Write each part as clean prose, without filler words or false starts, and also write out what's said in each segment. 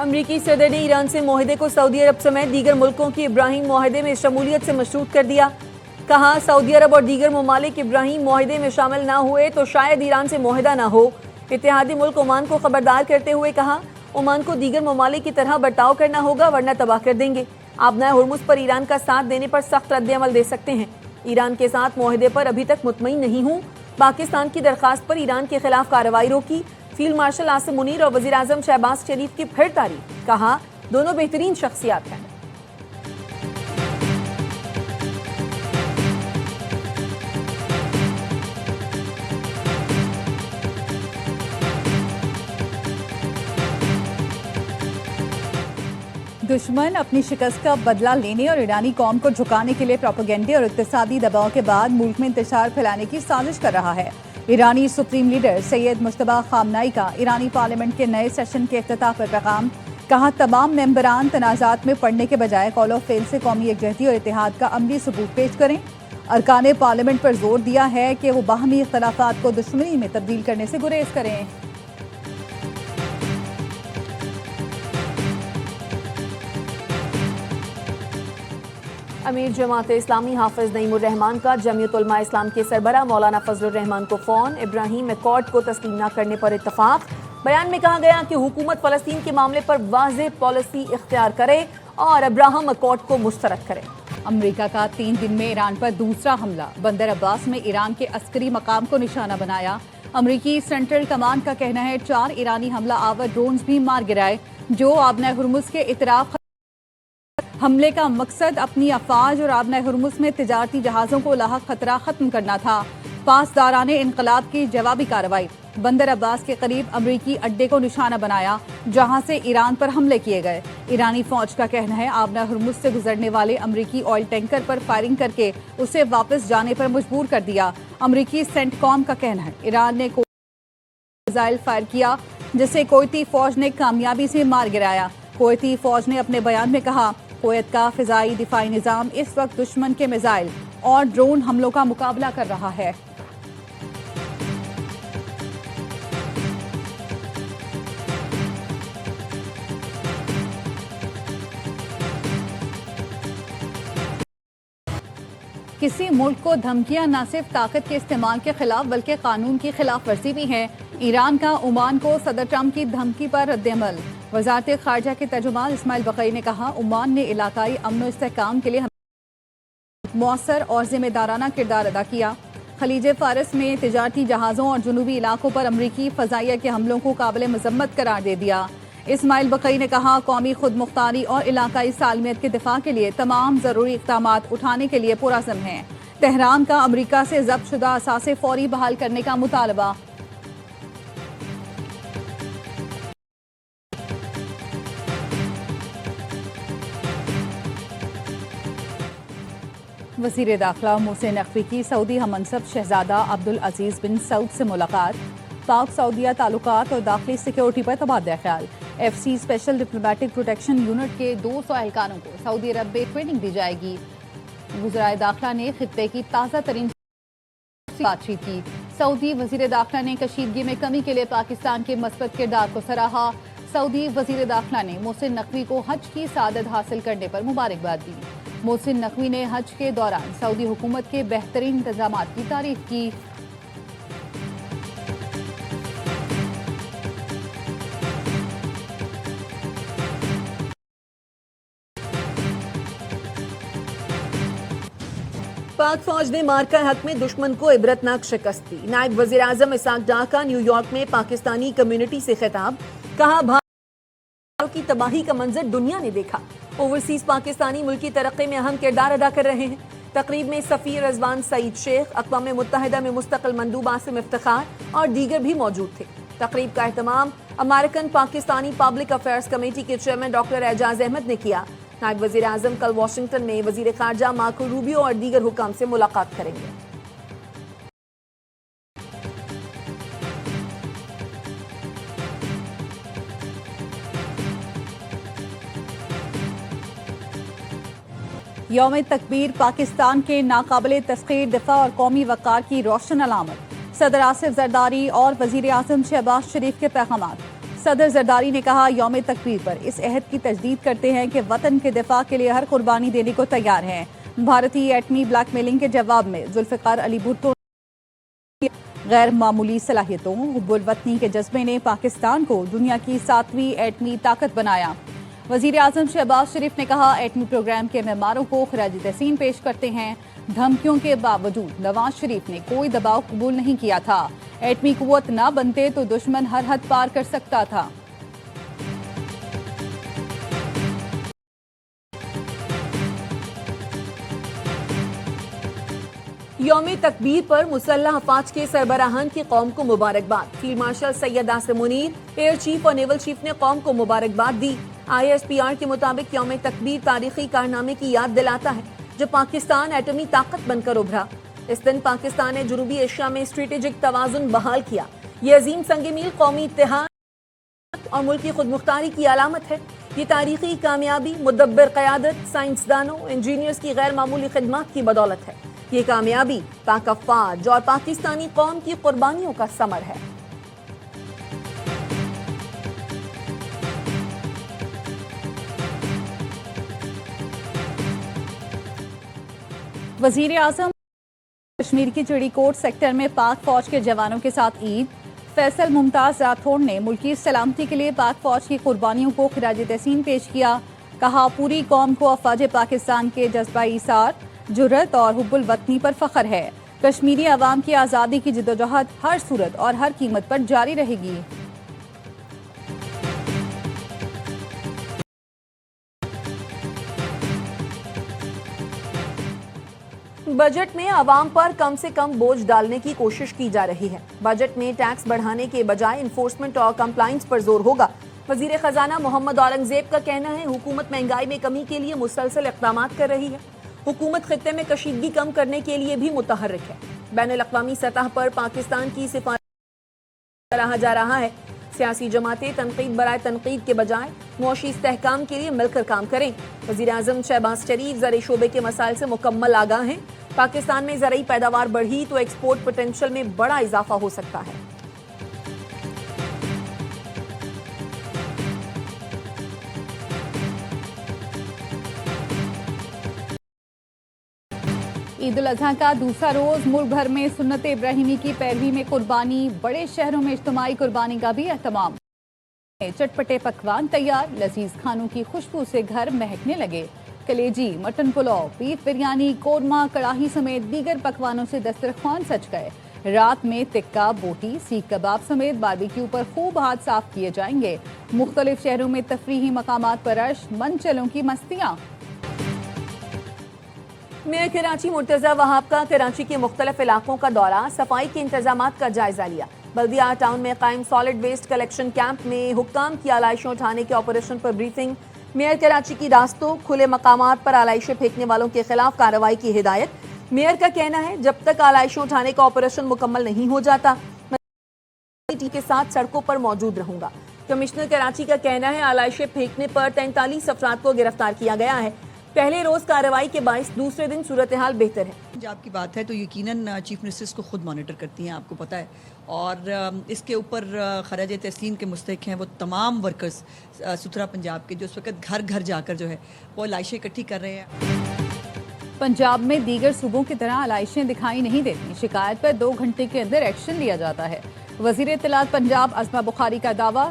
امریکی صدر نے ایران سے معاہدے کو سعودی عرب سمیت دیگر ملکوں کی ابراہیم معاہدے میں شمولیت سے مشروط کر دیا۔ کہا سعودی عرب اور دیگر ممالک ابراہیم معاہدے میں شامل نہ ہوئے تو شاید ایران سے معاہدہ نہ ہو۔ اتحادی ملک عمان کو خبردار کرتے ہوئے کہا عمان کو دیگر ممالک کی طرح برتاؤ کرنا ہوگا ورنہ تباہ کر دیں گے۔ آبنائے ہرمز پر ایران کا ساتھ دینے پر سخت رد عمل دے سکتے ہیں۔ ایران کے ساتھ معاہدے پر ابھی تک مطمئن نہیں ہوں۔ پاکستان کی درخواست پر ایران کے خلاف کارروائی روکی۔ فیلڈ مارشل عاصم منیر اور وزیر اعظم شہباز شریف کی پھر تعریف۔ کہا دونوں بہترین شخصیات ہیں۔ دشمن اپنی شکست کا بدلہ لینے اور ایرانی قوم کو جھکانے کے لیے پروپیگنڈے اور اقتصادی دباؤ کے بعد ملک میں انتشار پھیلانے کی سازش کر رہا ہے۔ ایرانی سپریم لیڈر سید مجتبی خامنائی کا ایرانی پارلیمنٹ کے نئے سیشن کے افتتاح پر پیغام۔ کہا تمام ممبران تنازعات میں پڑنے کے بجائے قول و فعل سے قومی یکجہتی اور اتحاد کا عملی ثبوت پیش کریں۔ ارکان پارلیمنٹ پر زور دیا ہے کہ وہ باہمی اختلافات کو دشمنی میں تبدیل کرنے سے گریز کریں۔ امیر جماعت اسلامی حافظ نعیم الرحمان کا جمعیت علماء اسلام کے سربراہ مولانا فضل الرحمان کو فون۔ ابراہیم ایکارڈ کو تسلیم نہ کرنے پر اتفاق۔ بیان میں کہا گیا کہ حکومت فلسطین کے معاملے پر واضح پالیسی اختیار کرے اور ابراہم ایکارڈ کو مسترد کرے۔ امریکہ کا 3 دن میں ایران پر دوسرا حملہ۔ بندر عباس میں ایران کے عسکری مقام کو نشانہ بنایا۔ امریکی سینٹرل کمانڈ کا کہنا ہے 4 ایرانی حملہ آور ڈرونز بھی مار گرائے جو آبنائے ہرمز کے اطراف۔ حملے کا مقصد اپنی افواج اور آبنائے ہرمز میں تجارتی جہازوں کو لاحق خطرہ ختم کرنا تھا۔ پاسداران انقلاب کی جوابی کارروائی۔ بندر عباس کے قریب امریکی اڈے کو نشانہ بنایا جہاں سے ایران پر حملے کیے گئے۔ ایرانی فوج کا کہنا ہے آبنائے ہرمز سے گزرنے والے امریکی آئل ٹینکر پر فائرنگ کر کے اسے واپس جانے پر مجبور کر دیا۔ امریکی سینٹ کام کا کہنا ہے ایران نے میزائل فائر کیا جسے کویتی فوج نے کامیابی سے مار گرایا۔ کویتی فوج نے اپنے بیان میں کہا کویت کا فضائی دفاعی نظام اس وقت دشمن کے میزائل اور ڈرون حملوں کا مقابلہ کر رہا ہے۔ کسی ملک کو دھمکیاں نہ صرف طاقت کے استعمال کے خلاف بلکہ قانون کی خلاف ورزی بھی ہیں۔ ایران کا عمان کو صدر ٹرمپ کی دھمکی پر رد عمل۔ وزارت خارجہ کے ترجمان اسماعیل بقئی نے کہا عمان نے علاقائی امن و استحکام کے لیے مؤثر اور ذمہ دارانہ کردار ادا کیا۔ خلیج فارس میں تجارتی جہازوں اور جنوبی علاقوں پر امریکی فضائیہ کے حملوں کو قابل مذمت قرار دے دیا۔ اسماعیل بقئی نے کہا قومی خود مختاری اور علاقائی سالمیت کے دفاع کے لیے تمام ضروری اقدامات اٹھانے کے لیے پرعزم ہیں۔ تہران کا امریکہ سے ضبط شدہ اثاثے فوری بحال کرنے کا مطالبہ۔ وزیر داخلہ محسن نقوی کی سعودی ہم منصب شہزادہ عبدالعزیز بن سعود سے ملاقات۔ پاک سعودیہ تعلقات اور داخلی سیکیورٹی پر تبادلہ خیال۔ F C special diplomatic protection unit کے 200 اہلکاروں کو سعودی عرب میں ٹریننگ دی جائے گی۔ وزرائے داخلہ نے خطے کی تازہ ترین بات چیت کی۔ سعودی وزیر داخلہ نے کشیدگی میں کمی کے لیے پاکستان کے مثبت کردار کو سراہا۔ سعودی وزیر داخلہ نے محسن نقوی کو حج کی سعادت حاصل کرنے پر مبارکباد دی۔ محسن نقوی نے حج کے دوران سعودی حکومت کے بہترین انتظامات کی تعریف کی۔ پاک فوج نے مارکا حق میں دشمن کو عبرتناک شکست دی۔ نائب وزیر اعظم اسحاق ڈار کا نیو یارک میں پاکستانی کمیونٹی سے خطاب۔ کہا بھارت کی تباہی کا منظر دنیا نے دیکھا۔ اوورسیز پاکستانی ملکی ترقی میں اہم کردار ادا کر رہے ہیں۔ تقریب میں سفیر رضوان سعید شیخ، اقوام متحدہ میں مستقل مندوب عاصم افتخار اور دیگر بھی موجود تھے۔ تقریب کا اہتمام American Pakistani public affairs committee کے چیئرمین ڈاکٹر اعجاز احمد نے کیا۔ نائب وزیر اعظم کل واشنگٹن میں وزیر خارجہ مارکو روبیو اور دیگر حکام سے ملاقات کریں گے۔ یوم تکبیر پاکستان کے ناقابل تسخیر دفاع اور قومی وقار کی روشن علامت۔ صدر آصف زرداری اور وزیر اعظم شہباز شریف کے پیغامات۔ صدر زرداری نے کہا یوم تکبیر پر اس عہد کی تجدید کرتے ہیں کہ وطن کے دفاع کے لیے ہر قربانی دینے کو تیار ہیں۔ بھارتی ایٹمی بلیک میلنگ کے جواب میں ذوالفقار علی بھٹو غیر معمولی صلاحیتوں حب الوطنی کے جذبے نے پاکستان کو دنیا کی 7ویں ایٹمی طاقت بنایا۔ وزیر اعظم شہباز شریف نے کہا ایٹمی پروگرام کے معماروں کو خراج تحسین پیش کرتے ہیں۔ دھمکیوں کے باوجود نواز شریف نے کوئی دباؤ قبول نہیں کیا تھا۔ ایٹمی قوت نہ بنتے تو دشمن ہر حد پار کر سکتا تھا۔ یوم تکبیر پر مسلح افواج کے سربراہان کی قوم کو مبارکباد۔ فیلڈ مارشل سید آصم منیر، ایئر چیف اور نیول چیف نے قوم کو مبارکباد دی۔ ISPR کے مطابق یوم تکبیر تاریخی کارنامے کی یاد دلاتا ہے جب پاکستان ایٹمی طاقت بن کر ابھرا۔ اس دن پاکستان نے جنوبی ایشیا میں اسٹریٹجک توازن بحال کیا۔ یہ عظیم سنگ میل قومی اتحاد اور ملکی خود مختاری کی علامت ہے۔ یہ تاریخی کامیابی مدبر قیادت، سائنسدانوں، انجینئرز کی غیر معمولی خدمات کی بدولت ہے۔ یہ کامیابی پاک افواج اور پاکستانی قوم کی قربانیوں کا ثمر ہے۔ وزیر اعظم کشمیر کی چڑی کوٹ سیکٹر میں پاک فوج کے جوانوں کے ساتھ عید۔ فیصل ممتاز راٹھوڑ نے ملکی سلامتی کے لیے پاک فوج کی قربانیوں کو خراج تحسین پیش کیا۔ کہا پوری قوم کو افواج پاکستان کے جذبہ ایثار، جرأت اور حب الوطنی پر فخر ہے۔ کشمیری عوام کی آزادی کی جدوجہد ہر صورت اور ہر قیمت پر جاری رہے گی۔ بجٹ میں عوام پر کم سے کم بوجھ ڈالنے کی کوشش کی جا رہی ہے۔ بجٹ میں ٹیکس بڑھانے کے بجائے انفورسمنٹ اور کمپلائنس پر زور ہوگا۔ وزیر خزانہ محمد اورنگزیب کا کہنا ہے حکومت مہنگائی میں کمی کے لیے مسلسل اقدامات کر رہی ہے۔ حکومت خطے میں کشیدگی کم کرنے کے لیے بھی متحرک ہے۔ بین الاقوامی سطح پر پاکستان کی سفارت سراہا جا رہا ہے۔ سیاسی جماعتیں تنقید برائے تنقید کے بجائے معاشی استحکام کے لیے مل کر کام کریں۔ وزیر اعظم شہباز شریف زرعی شعبے کے مسائل سے مکمل آگاہ ہیں۔ پاکستان میں زرعی پیداوار بڑھی تو ایکسپورٹ پوٹینشل میں بڑا اضافہ ہو سکتا ہے۔ عید الاضحیٰ کا دوسرا روز ملک بھر میں سنت ابراہیمی کی پیروی میں قربانی، بڑے شہروں میں اجتماعی قربانی کا بھی اہتمام۔ چٹپٹے پکوان تیار، لذیذ کھانوں کی خوشبو سے گھر مہکنے لگے۔ کلیجی، مٹن پلاؤ، بیف بریانی، قورمہ، کڑاہی سمیت دیگر پکوانوں سے دسترخوان سج گئے۔ رات میں تکہ، بوٹی، سیخ کباب سمیت باربیکیو پر خوب ہاتھ صاف کیے جائیں گے۔ مختلف شہروں میں تفریحی مقامات پر رش، منچلوں کی مستیاں۔ میئر کراچی مرتضی وہاب کا کراچی کے مختلف علاقوں کا دورہ، صفائی کے انتظامات کا جائزہ لیا۔ بلدیہ ٹاؤن میں قائم سالڈ ویسٹ کلیکشن کیمپ میں حکام کی آلائشیں اٹھانے کے آپریشن پر بریفنگ۔ میئر کراچی کی راستوں، کھلے مقامات پر آلائشیں پھینکنے والوں کے خلاف کارروائی کی ہدایت۔ میئر کا کہنا ہے جب تک آلائشیں اٹھانے کا آپریشن مکمل نہیں ہو جاتا میں کے ساتھ سڑکوں پر موجود رہوں گا۔ کمشنر کراچی کا کہنا ہے آلائشیں پھینکنے پر 43 افراد کو گرفتار کیا گیا ہے۔ پہلے روز کارروائی کے باعث دوسرے دن صورتحال بہتر ہے۔ پنجاب کی بات ہے تو یقیناً چیف منسٹرز کو خود مانیٹر کرتی ہیں، آپ کو پتہ ہے، اور اس کے اوپر خراج تحسین کے مستحق ہیں وہ تمام ورکرز ستھرا پنجاب کے جو اس وقت گھر گھر جا کر جو ہے وہ علائشیں اکٹھی کر رہے ہیں۔ پنجاب میں دیگر صوبوں کی طرح علائشیں دکھائی نہیں دیتی، شکایت پر 2 گھنٹے کے اندر ایکشن لیا جاتا ہے۔ وزیر اطلاعات پنجاب عظمہ بخاری کا دعویٰ،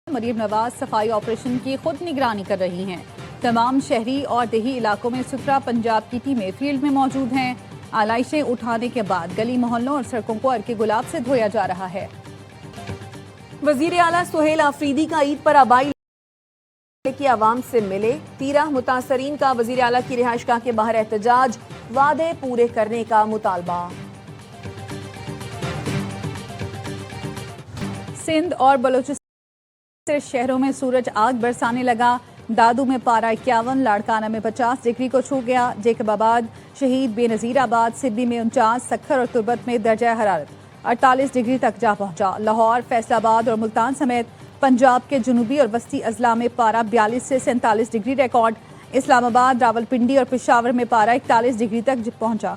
مریم نواز صفائی آپریشن کی خود نگرانی کر رہی ہیں۔ تمام شہری اور دیہی علاقوں میں ستھرا پنجاب کی ٹیمیں فیلڈ میں موجود ہیں۔ آلائشیں اٹھانے کے بعد گلی محلوں اور سڑکوں کو عرق گلاب سے دھویا جا رہا ہے۔ وزیر اعلیٰ سہیل آفریدی کا عید پر آبائی کی عوام سے ملے۔ 13 متاثرین کا وزیر اعلیٰ کی رہائش گاہ کے باہر احتجاج، وعدے پورے کرنے کا مطالبہ۔ سندھ اور بلوچستان شہروں میں سورج آگ برسانے لگا۔ دادو میں پارہ 51، لاڑکانہ میں 50 ڈگری کو چھو گیا۔ جیکب آباد، شہید بے نظیر آباد، سدھی میں 49، سکھر اور تربت میں درجہ حرارت 48 ڈگری تک جا پہنچا۔ لاہور، فیصل آباد اور ملتان سمیت پنجاب کے جنوبی اور وسطی اضلاع میں پارہ 42 سے 47 ڈگری ریکارڈ۔ اسلام آباد، راولپنڈی اور پشاور میں پارہ 41 ڈگری تک پہنچا۔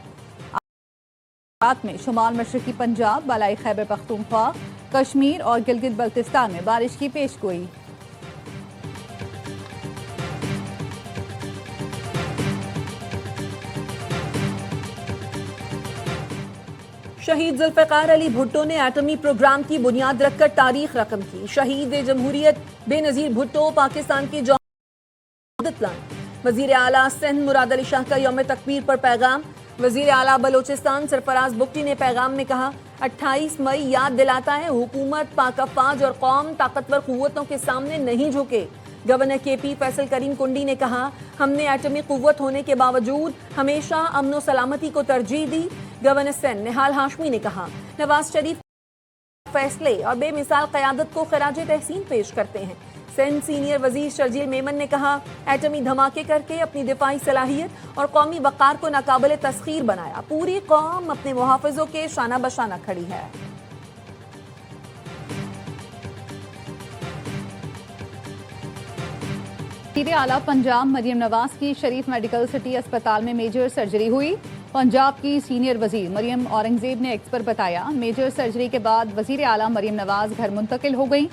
رات میں شمال مشرقی پنجاب، بالائی خیبر پختونخوا، کشمیر اور گلگت بلتستان میں بارش کی پیشگوئی۔ شہید ذوالفقار علی بھٹو نے ایٹمی پروگرام کی بنیاد رکھ کر تاریخ رقم کی۔ شہید جمہوریت بے نظیر بھٹو پاکستان کی جوہر لائیں۔ وزیر اعلیٰ سندھ مراد علی شاہ کا یوم تکبیر پر پیغام۔ وزیر اعلیٰ بلوچستان سرفراز بگٹی نے پیغام میں کہا 28 مئی یاد دلاتا ہے حکومت، پاک افواج اور قوم طاقتور قوتوں کے سامنے نہیں جھکے۔ گورنر کے پی فیصل کریم کنڈی نے کہا ہم نے ایٹمی قوت ہونے کے باوجود ہمیشہ امن و سلامتی کو ترجیح دی۔ گورنر سندھ نہال ہاشمی نے کہا نواز شریف فیصلے اور بے مثال قیادت کو خراج تحسین پیش کرتے ہیں۔ سندھ سینئر وزیر شرجیل میمن نے کہا ایٹمی دھماکے کر کے اپنی دفاعی صلاحیت اور قومی وقار کو ناقابل تسخیر بنایا۔ پوری قوم اپنے محافظوں کے شانہ بشانہ کھڑی ہے۔ وزیر اعلیٰ پنجاب مریم نواز کی شریف میڈیکل سٹی اسپتال میں میجر سرجری ہوئی۔ پنجاب کی سینئر وزیر مریم اورنگزیب نے ایکس پر بتایا میجر سرجری کے بعد وزیر اعلیٰ مریم نواز گھر منتقل ہو گئیں۔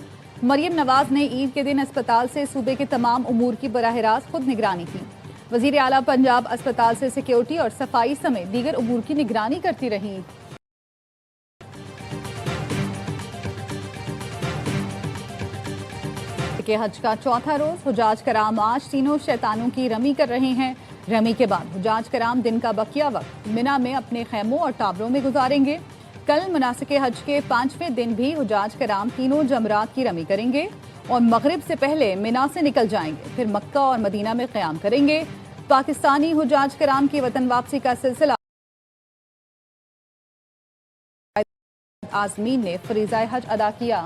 مریم نواز نے عید کے دن اسپتال سے صوبے کے تمام امور کی براہ راست خود نگرانی کی۔ وزیر اعلیٰ پنجاب اسپتال سے سیکیورٹی اور صفائی سمیت دیگر امور کی نگرانی کرتی رہیں۔ کہ حج کا چوتھا روز حجاج کرام آج تینوں شیطانوں کی رمی کر رہے ہیں۔ رمی کے بعد حجاج کرام دن کا بقیہ وقت منا میں اپنے خیموں اور ٹاوروں میں گزاریں گے۔ کل مناسک حج کے 5ویں دن بھی حجاج کرام تینوں جمرات کی رمی کریں گے اور مغرب سے پہلے منا سے نکل جائیں گے، پھر مکہ اور مدینہ میں قیام کریں گے۔ پاکستانی حجاج کرام کی وطن واپسی کا سلسلہ عازمین نے فریضہ حج ادا کیا۔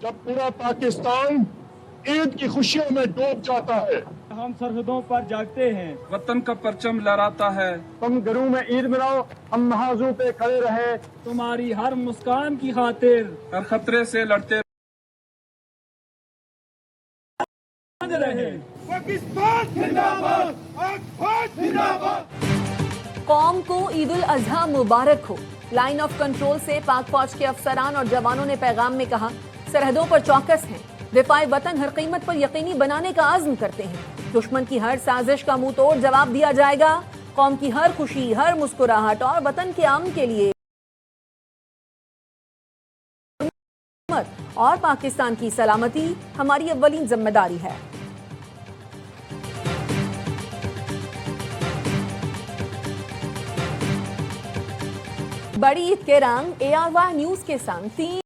جب پورا پاکستان عید کی خوشیوں میں ڈوب جاتا ہے، ہم سرحدوں پر جاگتے ہیں، وطن کا پرچم لہراتا ہے۔ تم گھروں میں عید مناؤ، ہم محاذوں پہ کھڑے رہے، تمہاری ہر مسکان کی خاطر ہر خطرے سے لڑتے رہے۔ قوم کو عید الاضحیٰ مبارک ہو۔ لائن آف کنٹرول سے پاک فوج کے افسران اور جوانوں نے پیغام میں کہا سرحدوں پر چوکس ہیں، دفاع وطن ہر قیمت پر یقینی بنانے کا عزم کرتے ہیں۔ دشمن کی ہر سازش کا منہ توڑ جواب دیا جائے گا۔ قوم کی ہر خوشی، ہر مسکراہٹ اور وطن کے امن کے لیے اور پاکستان کی سلامتی ہماری اولین ذمہ داری ہے۔ بڑی عید کے رنگ ARY نیوز کے سنگ تین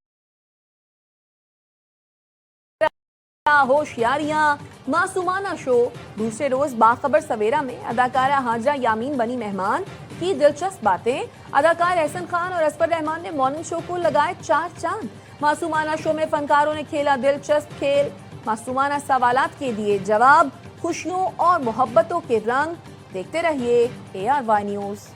ہوشیاریاں معصومانہ شو۔ دوسرے روز باخبر سویرا میں اداکارہ حاجہ یامین بنی مہمان کی دلچسپ باتیں۔ اداکار احسن خان اور اصفر رحمان نے مارننگ شو کو لگائے 4 چاند۔ معصومانہ شو میں فنکاروں نے کھیلا دلچسپ کھیل، معصومانہ سوالات کے دیے جواب، خوشیوں اور محبتوں کے رنگ۔ دیکھتے رہیے ARY نیوز۔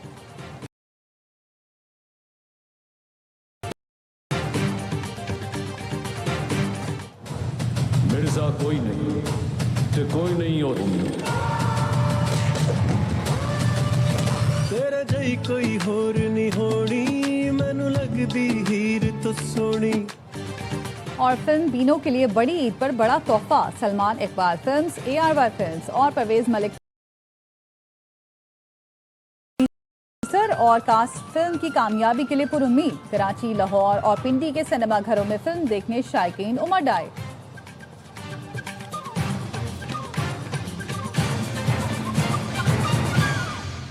مرزا کوئی نہیں تے کوئی نہیں ہوتی، تیرے جئی کوئی ہور نہیں ہونی، مینوں لگدی ہیر تو سونی۔ اور فلم بینوں کے لیے بڑی عید پر بڑا تحفہ۔ Salman Iqbal films, ARY films اور پرویز ملک اور کاسٹ فلم کی کامیابی کے لیے پر امید۔ کراچی، لاہور اور پنڈی کے سینما گھروں میں فلم دیکھنے شائقین امڈ آئے۔